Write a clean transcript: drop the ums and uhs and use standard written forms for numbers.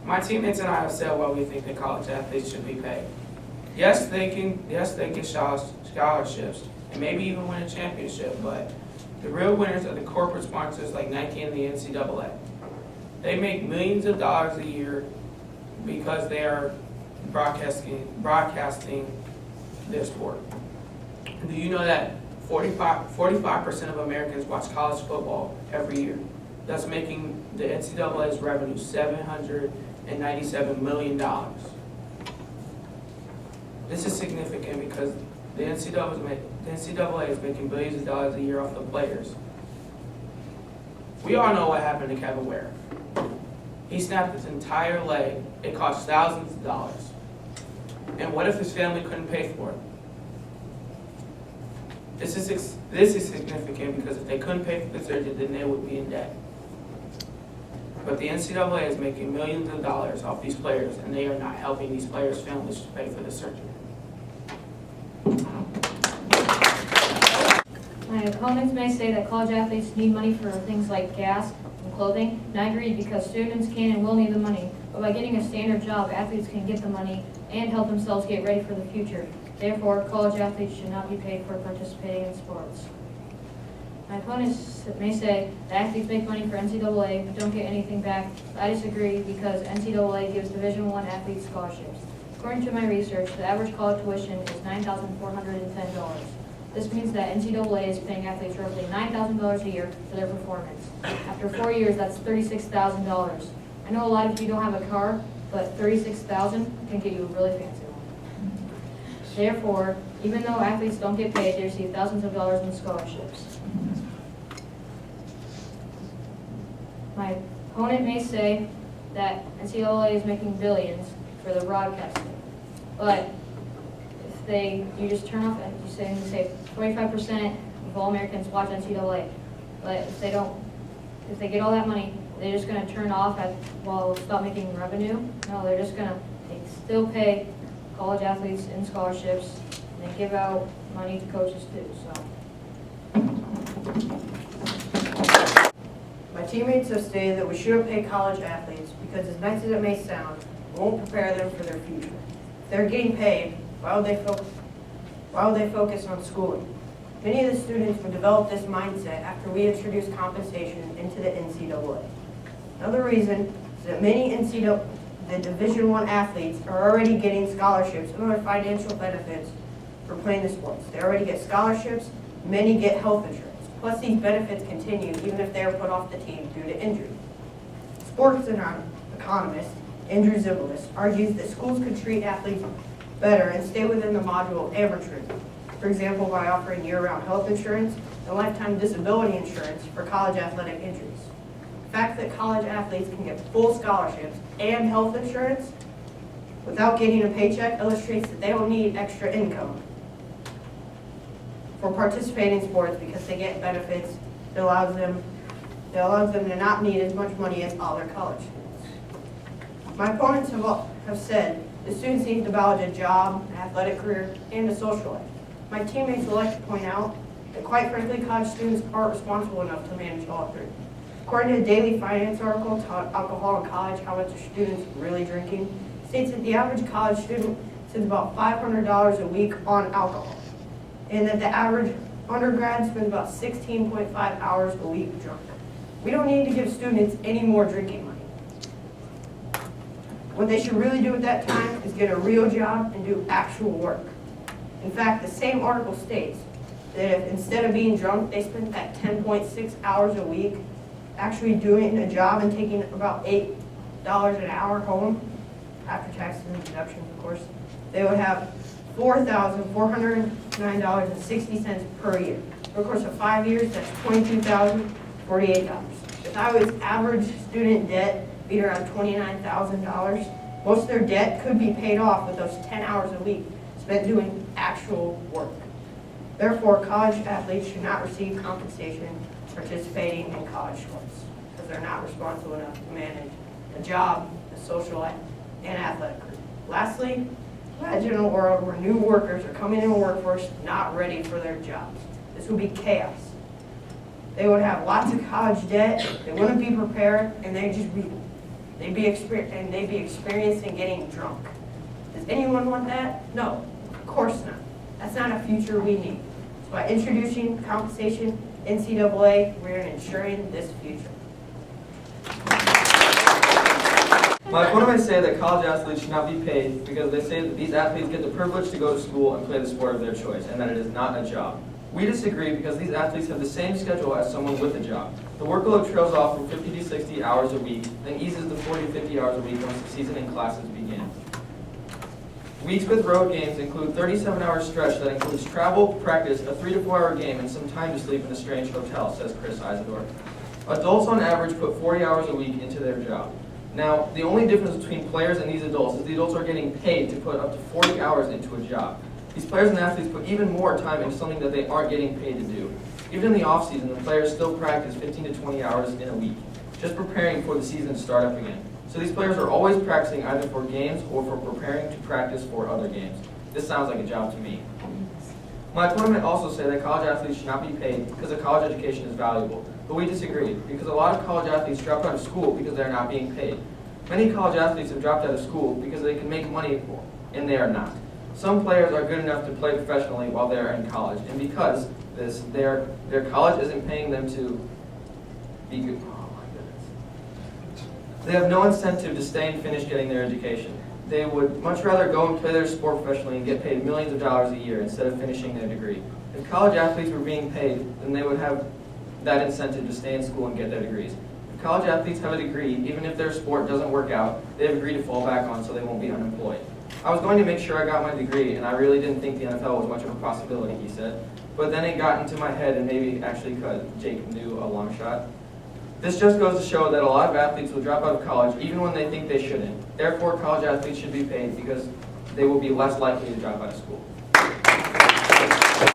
My teammates and I have said why we think that college athletes should be paid. Yes, they get scholarships and maybe even win a championship, but the real winners are the corporate sponsors like Nike and the NCAA. They make millions of dollars a year because they are broadcasting their sport. Do you know that 45% of Americans watch college football every year? That's making the NCAA's revenue $797 million. This is significant because the NCAA is making billions of dollars a year off the players. We all know what happened to Kevin Ware. He snapped his entire leg. It cost thousands of dollars. And what if his family couldn't pay for it? This is significant because if they couldn't pay for the surgery, then they would be in debt. But the NCAA is making millions of dollars off these players, and they are not helping these players' families to pay for the surgery. My opponents may say that college athletes need money for things like gas and clothing, and I agree because students can and will need the money, but by getting a standard job, athletes can get the money and help themselves get ready for the future. Therefore, college athletes should not be paid for participating in sports. My opponents may say that athletes make money for NCAA but don't get anything back. But I disagree because NCAA gives Division I athletes scholarships. According to my research, the average college tuition is $9,410. This means that NCAA is paying athletes roughly $9,000 a year for their performance. After 4 years, that's $36,000. I know a lot of you don't have a car, but $36,000 can get you a really fancy one. Therefore, even though athletes don't get paid, they receive thousands of dollars in scholarships. My opponent may say that NCAA is making billions for the broadcasting, but if you just turn off, you say 45% of all Americans watch NCAA, but if they get all that money, they're just going to turn off stop making revenue? No, they're just going to still pay college athletes in scholarships, and they give out money to coaches too. My teammates have stated that we shouldn't pay college athletes because, as nice as it may sound, it won't prepare them for their future. If they're getting paid, why would they focus on schooling? Many of the students would develop this mindset after we introduce compensation into the NCAA. Another reason is that many the Division I athletes are already getting scholarships and other financial benefits for playing the sports. They already get scholarships, many get health insurance. Plus, these benefits continue even if they are put off the team due to injury. Sports economist Andrew Zimbalist argues that schools could treat athletes better and stay within the module of amateurism. For example, by offering year-round health insurance and lifetime disability insurance for college athletic injuries. The fact that college athletes can get full scholarships and health insurance without getting a paycheck illustrates that they don't need extra income for participating in sports because they get benefits that allows them to not need as much money as other college students. My opponents have said the students need to balance a job, an athletic career, and a social life. My teammates would like to point out that, quite frankly, college students aren't responsible enough to manage all three. According to a Daily Finance article titled Alcohol in College, How Much Are Students Really Drinking, states that the average college student spends about $500 a week on alcohol, and that the average undergrad spends about 16.5 hours a week drunk. We don't need to give students any more drinking money. What they should really do at that time is get a real job and do actual work. In fact, the same article states that if instead of being drunk, they spent that 10.6 hours a week actually doing a job and taking about $8 an hour home, after taxes and deductions, of course, they would have $4,409.60 per year. For a course of 5 years, that's $22,048. If I was average student debt being around $29,000, most of their debt could be paid off with those 10 hours a week spent doing actual work. Therefore, college athletes should not receive compensation for participating in college sports because they're not responsible enough to manage a job, a social life, and athletic career. Lastly, imagine a world where new workers are coming in the workforce not ready for their jobs. This would be chaos. They would have lots of college debt, they wouldn't be prepared, and they'd they'd be experiencing getting drunk. Does anyone want that? No, of course not. That's not a future we need. So by introducing compensation, NCAA, we're ensuring this future. My opponent may say that college athletes should not be paid because they say that these athletes get the privilege to go to school and play the sport of their choice, and that it is not a job. We disagree because these athletes have the same schedule as someone with a job. The workload trails off from 50 to 60 hours a week, then eases to 40 to 50 hours a week once the season and classes begin. Weeks with road games include 37-hour stretch that includes travel, practice, a 3 to 4 hour game, and some time to sleep in a strange hotel, says Chris Isidore. Adults on average put 40 hours a week into their job. Now, the only difference between players and these adults is the adults are getting paid to put up to 40 hours into a job. These players and athletes put even more time into something that they aren't getting paid to do. Even in the off-season, the players still practice 15 to 20 hours in a week, just preparing for the season to start up again. So these players are always practicing either for games or for preparing to practice for other games. This sounds like a job to me. My opponent may also say that college athletes should not be paid because a college education is valuable. But we disagree, because a lot of college athletes drop out of school because they're not being paid. Many college athletes have dropped out of school because they can make money, and they are not. Some players are good enough to play professionally while they are in college, and because their college isn't paying them to be good. Oh my goodness. They have no incentive to stay and finish getting their education. They would much rather go and play their sport professionally and get paid millions of dollars a year instead of finishing their degree. If college athletes were being paid, then they would have that incentive to stay in school and get their degrees. If college athletes have a degree, even if their sport doesn't work out, they have a degree to fall back on so they won't be unemployed. I was going to make sure I got my degree, and I really didn't think the NFL was much of a possibility, he said. But then it got into my head and maybe actually could. Jake knew a long shot. This just goes to show that a lot of athletes will drop out of college even when they think they shouldn't. Therefore, college athletes should be paid because they will be less likely to drop out of school.